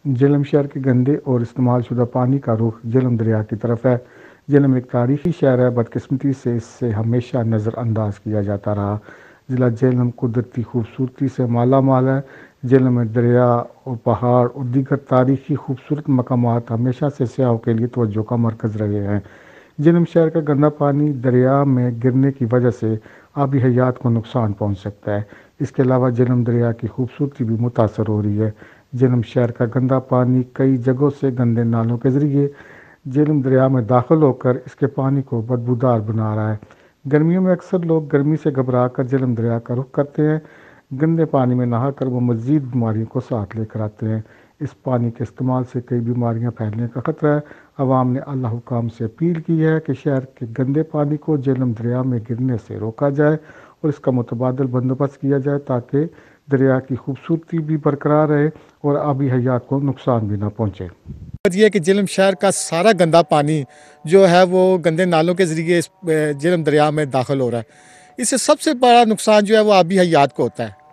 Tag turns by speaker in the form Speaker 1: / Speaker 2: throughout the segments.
Speaker 1: جہلم شہر کے گندے اور استعمال شدہ پانی کا رخ جہلم دریا کی طرف ہے۔ جہلم ایک تاریخی شہر ہے، بدقسمتی سے اس سے ہمیشہ نظر انداز کیا جاتا رہا۔ ضلع جہلم قدرتی خوبصورتی سے مالا مال ہے۔ جہلم میں دریا اور پہاڑ اور دیگر تاریخی خوبصورت مقامات ہمیشہ سے سیاحوں کے لیے توجہ کا مرکز رہے ہیں۔ جہلم شہر کا گندا پانی دریا میں گرنے کی وجہ سے آبی حیات کو نقصان پہنچ سکتا ہے۔ اس کے علاوہ جہلم دریا کی خوبصورتی بھی متاثر ہو رہی ہے۔ جہلم شہر کا گندا پانی کئی جگہوں سے گندے نالوں کے ذریعے جہلم دریا میں داخل ہو کر اس کے پانی کو بدبودار بنا رہا ہے۔ گرمیوں میں اکثر لوگ گرمی سے گھبرا کر جہلم دریا کا رخ کرتے ہیں۔ گندے پانی میں نہا کر وہ مزید بیماریوں کو ساتھ لے کر آتے ہیں۔ اس پانی کے استعمال سے کئی بیماریاں پھیلنے کا خطرہ ہے۔ عوام نے اعلیٰ حکام سے اپیل کی ہے کہ شہر کے گندے پانی کو جہلم دریا میں گرنے سے روکا جائے اور اس کا متبادل بندوبست کیا جائے تاکہ دریا کی خوبصورتی بھی برقرار رہے اور آبی حیات کو نقصان بھی نہ پہنچے۔
Speaker 2: یہ ہے کہ جہلم شہر کا سارا گندا پانی جو ہے وہ گندے نالوں کے ذریعے اس جہلم دریا میں داخل ہو رہا ہے۔ اس سے سب سے بڑا نقصان جو ہے وہ آبی حیات کو ہوتا ہے۔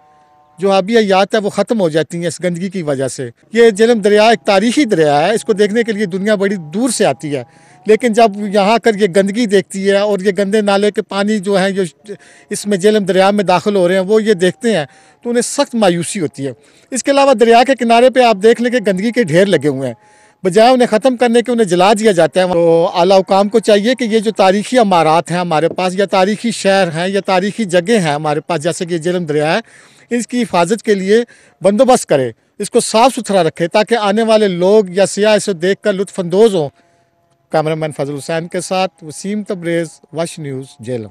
Speaker 2: جو آبی حیات ہے وہ ختم ہو جاتی ہیں اس گندگی کی وجہ سے۔ یہ جہلم دریا ایک تاریخی دریا ہے، اس کو دیکھنے کے لیے دنیا بڑی دور سے آتی ہے، لیکن جب یہاں کر یہ گندگی دیکھتی ہے اور یہ گندے نالے کے پانی جو ہیں جو اس میں جہلم دریا میں داخل ہو رہے ہیں وہ یہ دیکھتے ہیں تو انہیں سخت مایوسی ہوتی ہے۔ اس کے علاوہ دریا کے کنارے پہ آپ دیکھ لیں کہ گندگی کے ڈھیر لگے ہوئے ہیں، بجائے انہیں ختم کرنے کے انہیں جلا دیا جاتا ہے۔ تو اعلیٰ حکام کو چاہیے کہ یہ جو تاریخی عمارات ہیں ہمارے پاس یا تاریخی شہر ہیں یا تاریخی جگہ ہیں ہمارے پاس جیسے کہ جہلم دریا ہے، اس کی حفاظت کے لیے بندوبست کرے، اس کو صاف ستھرا رکھے تاکہ آنے والے لوگ یا سیاح اسے دیکھ کر لطف اندوز ہوں۔ کیمرہ مین فضل حسین کے ساتھ وسیم تبریز، وش نیوز، جہلم۔